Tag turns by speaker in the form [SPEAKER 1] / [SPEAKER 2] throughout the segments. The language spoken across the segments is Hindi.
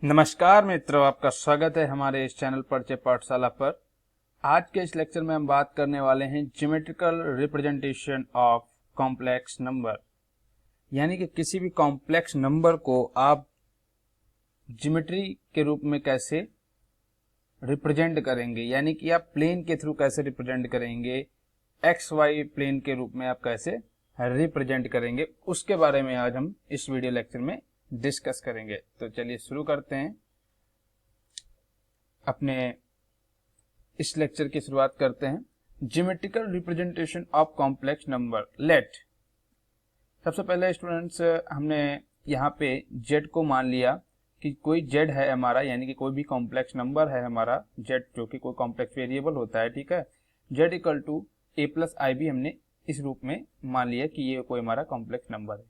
[SPEAKER 1] नमस्कार मित्रों, आपका स्वागत है हमारे इस चैनल परिचय पाठशाला पर। आज के इस लेक्चर में हम बात करने वाले हैं geometrical representation of complex number, यानी कि किसी भी कॉम्प्लेक्स नंबर को आप ज्योमेट्री के रूप में कैसे रिप्रेजेंट करेंगे, यानी कि आप प्लेन के थ्रू कैसे रिप्रेजेंट करेंगे, एक्स वाई प्लेन के रूप में आप कैसे रिप्रेजेंट करेंगे, उसके बारे में आज हम इस वीडियो लेक्चर में डिस्कस करेंगे। तो चलिए शुरू करते हैं, अपने इस लेक्चर की शुरुआत करते हैं। Geometrical representation of complex number let. सबसे पहले स्टूडेंट्स, हमने यहाँ पे z को मान लिया कि कोई z है हमारा, यानी कि कोई भी कॉम्प्लेक्स नंबर है हमारा z, जो कि कोई कॉम्प्लेक्स वेरिएबल होता है। ठीक है, z equal to a plus i b हमने इस रूप में मान लिया कि ये कोई हमारा कॉम्प्लेक्स नंबर है।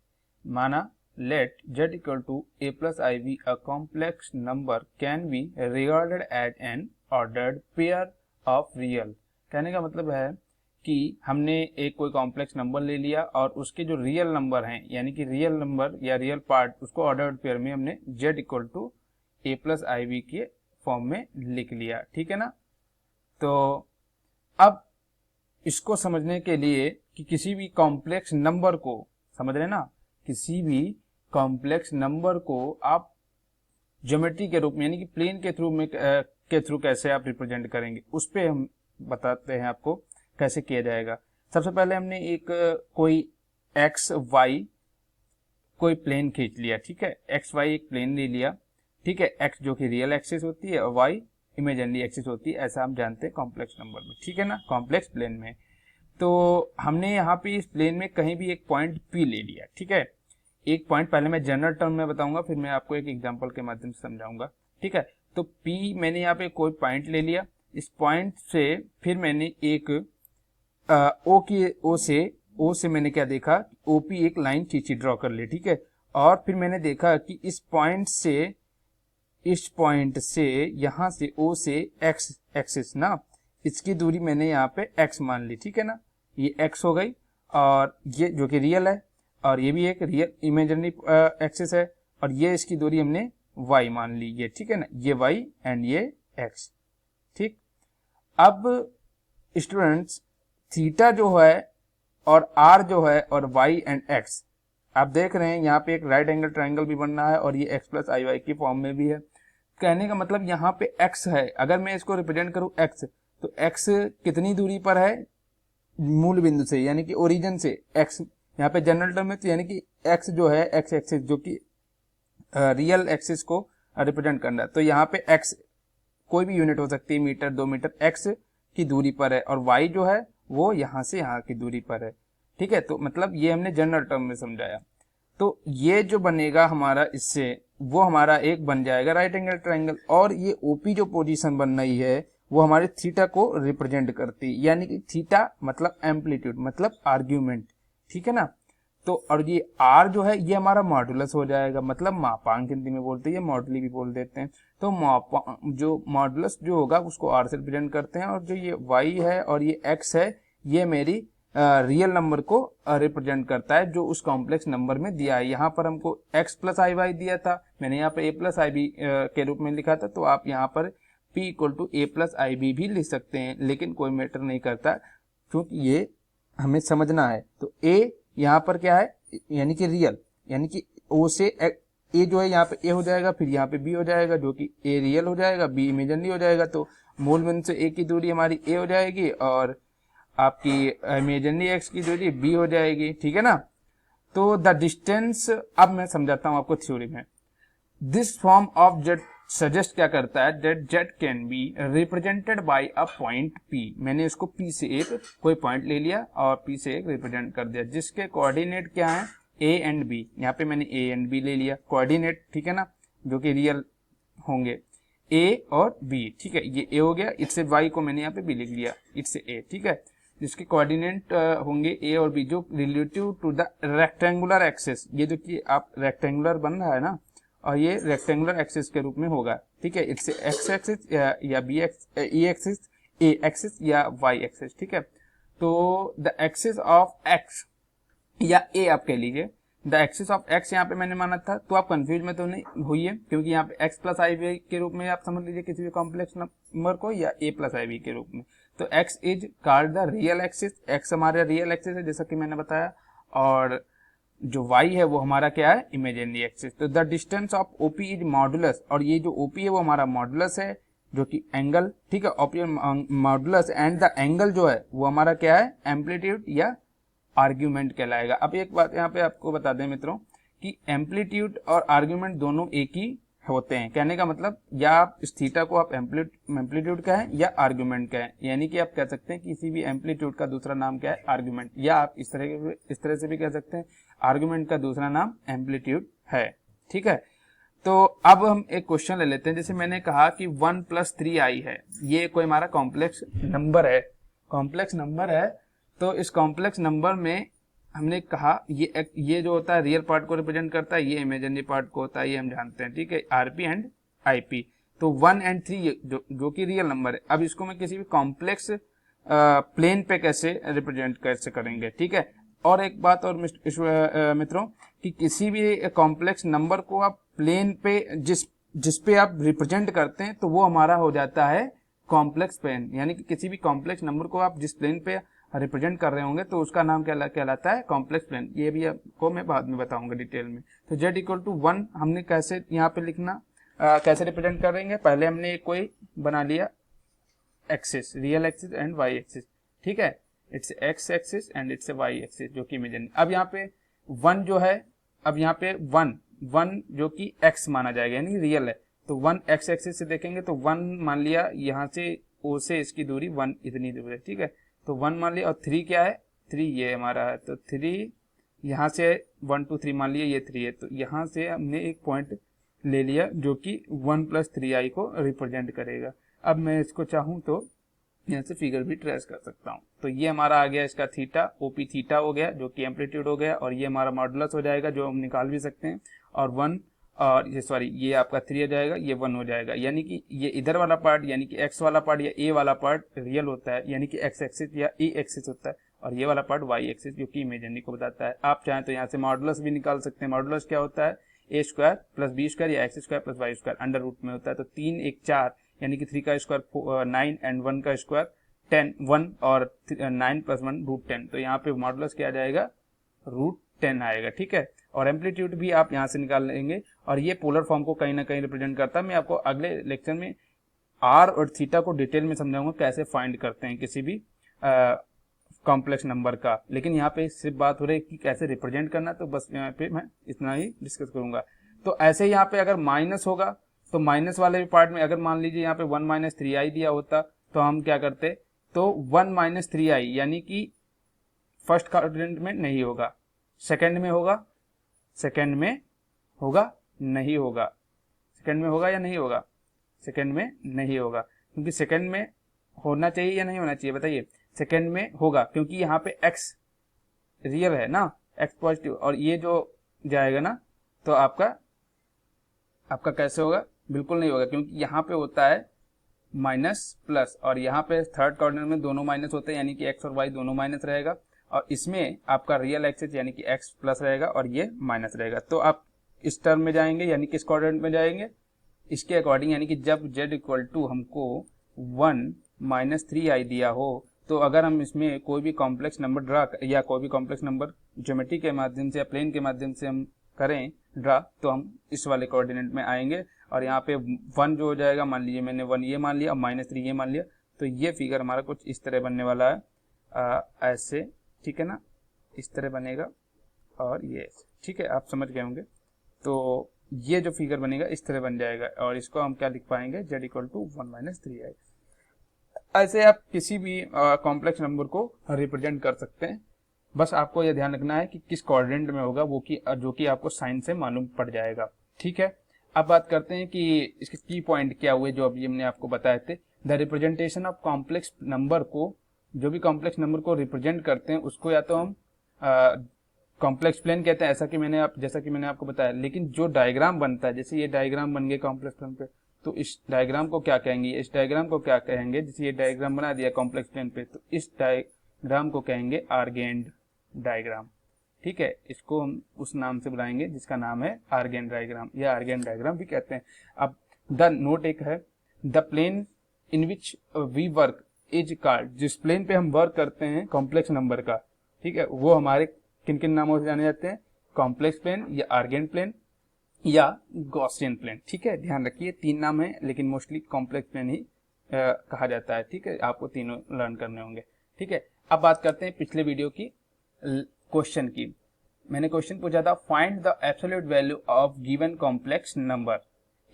[SPEAKER 1] माना let z equal to a plus iv, a complex number can be regarded as an ordered pair of real। कहने का मतलब है कि हमने एक कोई कॉम्प्लेक्स नंबर ले लिया और उसके जो रियल नंबर हैं, यानी कि रियल नंबर या रियल पार्ट, उसको ऑर्डर्ड पेयर में हमने z equal to a plus i v के फॉर्म में लिख लिया। ठीक है ना। तो अब इसको समझने के लिए कि किसी भी कॉम्प्लेक्स नंबर को, समझ रहे ना, किसी भी कॉम्प्लेक्स नंबर को आप ज्योमेट्री के रूप में, यानी कि प्लेन के थ्रू कैसे आप रिप्रेजेंट करेंगे, उस पे हम बताते हैं आपको कैसे किया जाएगा। सबसे पहले हमने एक कोई एक्स वाई कोई प्लेन खींच लिया। ठीक है, एक्स वाई एक प्लेन ले लिया। ठीक है, एक्स जो कि रियल एक्सिस होती है और वाई इमेजिनरी एक्सिस होती है, ऐसा हम जानते हैं कॉम्प्लेक्स नंबर में। ठीक है ना, कॉम्प्लेक्स प्लेन में। तो हमने यहाँ पे इस प्लेन में कहीं भी एक पॉइंट पी ले लिया। ठीक है, एक पॉइंट पहले मैं जनरल टर्म में बताऊंगा, फिर मैं आपको एक एग्जांपल के माध्यम से समझाऊंगा। ठीक है, तो P मैंने यहाँ पे कोई पॉइंट ले लिया। इस पॉइंट से फिर मैंने एक ओ से मैंने क्या देखा, OP एक लाइन खींची, ड्रॉ कर ली। ठीक है, और फिर मैंने देखा कि इस पॉइंट से यहाँ से O से X एक्सिस ना, इसकी दूरी मैंने यहाँ पे X मान ली। ठीक है ना, ये X हो गई, और ये जो कि रियल है, और ये भी एक रियल इमेजिनरी एक्सिस है, और ये इसकी दूरी हमने y मान ली ये। ठीक है ना, ये y एंड ये x। ठीक, अब स्टूडेंट्स थीटा जो है और r जो है और y एंड x, आप देख रहे हैं यहाँ पे एक राइट एंगल ट्रायंगल भी बन रहा है और ये x प्लस आई वाई की फॉर्म में भी है। कहने का मतलब यहाँ पे x है, अगर मैं इसको रिप्रेजेंट करूँ x, तो x कितनी दूरी पर है मूल बिंदु से, यानी कि ओरिजिन से। x यहाँ पे जनरल टर्म में, तो यानी कि x जो है, x एक्सिस जो कि रियल एक्सिस को रिप्रेजेंट करना है, तो यहाँ पे x कोई भी यूनिट हो सकती है, मीटर, 2 मीटर, x की दूरी पर है, और y जो है वो यहाँ से यहाँ की दूरी पर है। ठीक है, तो मतलब ये हमने जनरल टर्म में समझाया। तो ये जो बनेगा हमारा इससे, वो हमारा एक बन जाएगा राइट एंगल ट्रायंगल, और ये OP जो पोजीशन बन रही है वो हमारे थीटा को रिप्रेजेंट करती है, यानी कि थीटा मतलब एम्पलीट्यूड, मतलब आर्ग्यूमेंट। ठीक है ना। तो और ये r जो है ये हमारा मॉडुलस हो जाएगा, मतलब मापांक हिंदी में बोलते हैं, मॉडुली भी बोल देते हैं। तो जो मॉडुलस जो होगा उसको r से रिप्रेजेंट करते हैं, और जो ये y है और ये x है, ये मेरी रियल नंबर को रिप्रेजेंट करता है जो उस कॉम्प्लेक्स नंबर में दिया है। यहाँ पर हमको x प्लस आई वाई दिया था, मैंने यहाँ पे a प्लस आई बी के रूप में लिखा था, तो आप यहाँ पर p equal to a plus i b भी लिख सकते हैं, लेकिन कोई मैटर नहीं करता क्योंकि ये हमें समझना है। तो a यहाँ पर क्या है, यानी कि रियल, यानी कि O से A जो है यहाँ पे A हो जाएगा, फिर यहाँ पे B हो जाएगा, जो कि A रियल हो जाएगा, B इमेजिनरी हो जाएगा। तो मूल बिंदु से A की दूरी हमारी A हो जाएगी, और आपकी इमेजिनरी x की दूरी B हो जाएगी। ठीक है ना। तो द डिस्टेंस, अब मैं समझाता हूँ आपको थ्योरी में। This form of Z suggest क्या करता है, that Z can be represented by a point P। मैंने इसको P से एक कोई पॉइंट ले लिया और P से एक रिप्रेजेंट कर दिया, जिसके कोऑर्डिनेट क्या है, A एंड B। यहाँ पे मैंने A एंड B ले लिया कोऑर्डिनेट। ठीक है ना, जो कि रियल होंगे A और B। ठीक है, ये A हो गया, इससे Y को मैंने यहाँ पे B लिख लिया, इससे A। ठीक है, जिसके कोऑर्डिनेट होंगे A और B, जो relative to the rectangular axis. ये जो कि आप रेक्टेंगुलर बन रहा है ना, और ये रेक्टेंगुलर एक्सिस के रूप में होगा। ठीक है, इससे x एक्सिस या b e axis, a axis या y एक्सिस। ठीक है, तो द एक्सिस ऑफ x या a आप कह लीजिए, द एक्सिस ऑफ एक्स यहाँ पे मैंने माना था, तो आप कंफ्यूज में तो नहीं हुई है, क्योंकि यहाँ पे एक्स प्लस आई वी के रूप में आप समझ लीजिए किसी भी कॉम्प्लेक्स नंबर को, या ए प्लस आई वी के रूप में। तो x is called the real axis, x हमारा रियल एक्सिस है जैसा कि मैंने बताया, और जो y है वो हमारा क्या है, इमेजिनरी एक्सिस। तो the distance of OP is modulus, और ये जो ओपी है वो हमारा मॉडुलस है, जो कि एंगल, ठीक है, OP modulus, and the angle जो है वो हमारा क्या है, एम्पलीट्यूड या आर्ग्यूमेंट कहलाएगा। अब एक बात यहाँ पे आपको बता दें मित्रों कि एम्पलीट्यूड और आर्ग्यूमेंट दोनों एक ही होते हैं। कहने का मतलब या आप इस थीटा को आप एम्पलीट्यूड कहें या आर्ग्यूमेंट कहें, यानी कि आप कह सकते हैं किसी भी एम्पलीट्यूड का दूसरा नाम क्या है, आर्ग्यूमेंट, या आप इस तरह से भी कह सकते हैं आर्ग्यूमेंट का दूसरा नाम एम्पलीट्यूड है। ठीक है, तो अब हम एक क्वेश्चन ले लेते हैं। जैसे मैंने कहा कि 1 + 3i है, ये कोई हमारा कॉम्प्लेक्स नंबर है, कॉम्प्लेक्स नंबर है। तो इस कॉम्प्लेक्स नंबर में हमने कहा ये जो होता है रियल पार्ट को रिप्रेजेंट करता है, ये इमेजिनरी पार्ट को होता है, ये हम जानते हैं, ठीक है, आरपी एंड आईपी। तो 1 और 3 जो कि रियल नंबर है। अब इसको मैं किसी भी कॉम्प्लेक्स प्लेन पे कैसे रिप्रेजेंट कैसे करेंगे, ठीक है। और एक बात और मित्रों कि किसी भी कॉम्प्लेक्स नंबर को आप प्लेन पे जिस पे आप रिप्रेजेंट करते हैं तो वो हमारा हो जाता है कॉम्प्लेक्स प्लेन, यानी कि किसी भी कॉम्प्लेक्स नंबर को आप जिस प्लेन पे रिप्रेजेंट कर रहे होंगे तो उसका नाम कहलाता है कॉम्प्लेक्स प्लेन। ये भी आपको मैं बाद में बताऊंगा डिटेल में। तो z = 1 हमने कैसे यहाँ पे लिखना, कैसे रिप्रेजेंट करेंगे, पहले हमने कोई बना लिया axis, real axis and y axis, ठीक है, it's x axis and it's y axis जो कि इमेजिनरी। अब यहाँ पे 1 जो है, अब यहाँ पे 1 जो कि x माना जाएगा यानी रियल है, तो 1 x एक्सिस से देखेंगे तो 1 मान लिया, यहाँ से o से इसकी दूरी 1 इतनी दूर है, ठीक है, तो 1 मान लिया। और 3 क्या है, 3 ये हमारा है, तो 3 यहाँ से 1 2 3 मान लिया, ये 3 है, तो यहाँ से हमने एक पॉइंट ले लिया जो कि 1 + 3i को रिप्रेजेंट करेगा। अब मैं इसको चाहूँ तो यहाँ से फिगर भी ट्रेस कर सकता हूँ। तो ये हमारा आ गया इसका थीटा, ओपी थीटा हो गया जो कि एम्पलीट्यूड हो गया, और ये हमारा मॉडुलस हो जाएगा जो हम निकाल भी सकते हैं, और 1 और ये आपका 3 हो जाएगा, ये 1 हो जाएगा। यानी कि ये इधर वाला पार्ट यानी कि x वाला पार्ट या a वाला पार्ट रियल होता है, यानी कि x एक्सिस या e एक्सिस होता है, और ये वाला पार्ट y एक्सिस जो कि इमेजिनरी को बताता है। आप चाहें तो यहाँ से मॉडुलस भी निकाल सकते हैं। मॉडुलस क्या होता है, a² + b² या x² + y² अंडर रूट में होता है। तो 3 1 4 यानी कि 3 का स्क्वायर 9 एंड 1 का स्क्वायर 10, 1 और 9 + 1 √10। तो यहाँ पे मॉडुलस क्या आ जाएगा, √10 आएगा, ठीक है। और एम्पलीट्यूड भी आप यहाँ से निकाल लेंगे, और ये पोलर फॉर्म को कहीं ना कहीं रिप्रेजेंट करता है। मैं आपको अगले लेक्चर में r और थीटा को डिटेल में समझाऊंगा कैसे फाइंड करते हैं किसी भी कॉम्प्लेक्स नंबर का, लेकिन यहाँ पे सिर्फ बात हो रही है कि कैसे रिप्रेजेंट करना, तो बस यहाँ पे मैं इतना ही डिस्कस करूंगा। तो ऐसे यहाँ पे अगर माइनस होगा तो माइनस वाले भी पार्ट में अगर मान लीजिए यहाँ पे 1 - 3i दिया होता तो हम क्या करते, तो 1 - 3i यानी कि फर्स्ट क्वाड्रेंट में नहीं होगा, सेकंड में होगा, सेकंड में होगा, नहीं होगा, सेकंड में होगा या नहीं होगा, सेकंड में नहीं होगा, क्योंकि सेकंड में होना चाहिए या नहीं होना चाहिए बताइए, सेकंड में होगा, क्योंकि यहाँ पे x रियल है ना, x पॉजिटिव, और ये जो जाएगा ना तो आपका कैसे होगा, बिल्कुल नहीं होगा, क्योंकि यहाँ पे होता है माइनस प्लस, और यहाँ पे थर्ड क्वाड्रेंट में दोनों माइनस होते हैं, यानी कि x और y दोनों माइनस रहेगा, और इसमें आपका रियल एक्सिस यानी कि x प्लस रहेगा और ये माइनस रहेगा। तो आप इस टर्म में जाएंगे यानी कि इस क्वाड्रेंट में जाएंगे इसके अकॉर्डिंग, यानी कि जब z = हमको 1 - 3i दिया हो, तो अगर हम इसमें कोई भी कॉम्प्लेक्स नंबर ड्रा या कोई भी कॉम्प्लेक्स नंबर ज्योमेट्री के माध्यम से या प्लेन के माध्यम से हम करें ड्रा, तो हम इस वाले कोऑर्डिनेट में आएंगे, और यहाँ पे 1 जो हो जाएगा, मान लीजिए मैंने 1 ये मान लिया, -3 ये मान लिया, तो ये फिगर हमारा कुछ इस तरह बनने वाला है, ऐसे, ठीक है ना, इस तरह बनेगा, और ये ठीक है, आप समझ गए होंगे। तो ये जो फिगर बनेगा इस तरह बन जाएगा, और इसको हम क्या लिख पाएंगे, z = 1 - 3i। ऐसे आप किसी भी कॉम्प्लेक्स नंबर को रिप्रेजेंट कर सकते हैं, बस आपको यह ध्यान रखना है कि किस क्वाड्रेंट में होगा, जो कि आपको साइन से मालूम पड़ जाएगा, ठीक है। अब बात करते हैं कि इसके की पॉइंट क्या हुए जो अभी हमने आपको बताए थे। The representation of complex number को, जो भी कॉम्प्लेक्स नंबर को रिप्रेजेंट करते हैं उसको या तो हम कॉम्प्लेक्स प्लेन कहते हैं, जैसा कि मैंने आपको बताया, लेकिन जो डायग्राम बनता है, जैसे ये डायग्राम बन गए कॉम्प्लेक्स प्लेन पे, तो इस डायग्राम को क्या कहेंगे, इस डायग्राम को क्या कहेंगे, जैसे ये डायग्राम बना दिया कॉम्प्लेक्स प्लेन पे, तो इस डायग्राम को कहेंगे आर्गेंड डायग्राम, ठीक है, इसको हम उस नाम से बुलाएंगे जिसका नाम है आर्गेन डायग्राम या आर्गेन डायग्राम भी कहते हैं। अब द नोट एक है, the plane in which we work is called, जिस प्लेन पे हम वर्क करते हैं कॉम्प्लेक्स नंबर का, ठीक है, वो हमारे किन किन नामों से जाने जाते हैं, कॉम्प्लेक्स प्लेन या आर्गेन प्लेन या गॉसियन प्लेन। ठीक है, ध्यान रखिए 3 नाम है, लेकिन मोस्टली कॉम्प्लेक्स प्लेन ही कहा जाता है। ठीक है, आपको तीनों लर्न करने होंगे। ठीक है, अब बात करते हैं पिछले वीडियो की क्वेश्चन की। मैंने क्वेश्चन पूछा था, find the absolute value of given complex number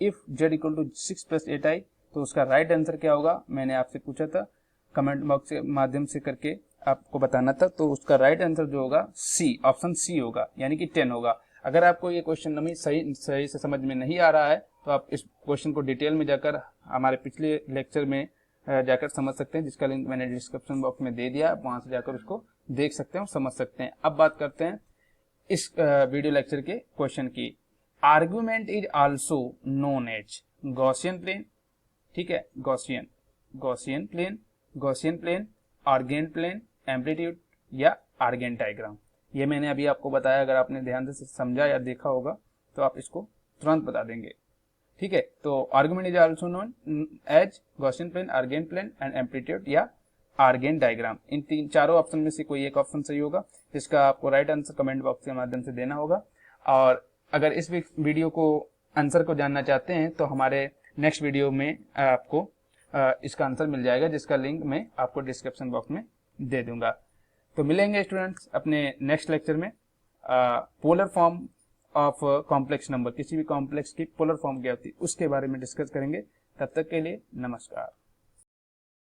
[SPEAKER 1] if z equal to 6 plus 8i। तो उसका राइट आंसर क्या होगा, मैंने आपसे पूछा था, कमेंट बॉक्स के माध्यम से करके आपको बताना था। तो उसका राइट आंसर जो होगा सी, ऑप्शन सी होगा, यानी कि 10 होगा। अगर आपको ये क्वेश्चन नहीं सही से समझ में नहीं आ रहा है तो आप इस क्वेश्चन को डिटेल में जाकर हमारे पिछले लेक्चर में जाकर समझ सकते हैं, जिसका लिंक मैंने डिस्क्रिप्शन बॉक्स में दे दिया, आप वहां से जाकर उसको देख सकते हैं और समझ सकते हैं। अब बात करते हैं इस वीडियो लेक्चर के क्वेश्चन की। Argument is also known as Gaussian plane, ठीक है, Gaussian plane, Argand plane, amplitude या आर्गेन डायग्राम। ये मैंने अभी आपको बताया, अगर आपने ध्यान से समझा या देखा होगा तो आप इसको तुरंत बता देंगे। ठीक है, तो argument is also known as Gaussian plane, Argand plane and amplitude या आर्गेन डायग्राम। इन चारों ऑप्शन में से कोई एक ऑप्शन सही होगा, जिसका आपको राइट आंसर कमेंट बॉक्स के माध्यम से देना होगा। और अगर इस वीडियो को आंसर को जानना चाहते हैं तो हमारे नेक्स्ट वीडियो में आपको इसका आंसर मिल जाएगा, जिसका लिंक मैं आपको डिस्क्रिप्शन बॉक्स में दे दूंगा। तो मिलेंगे स्टूडेंट्स अपने नेक्स्ट लेक्चर में। Polar form of complex number, किसी भी कॉम्प्लेक्स की पोलर फॉर्म क्या होती है उसके बारे में डिस्कस करेंगे। तब तक के लिए नमस्कार।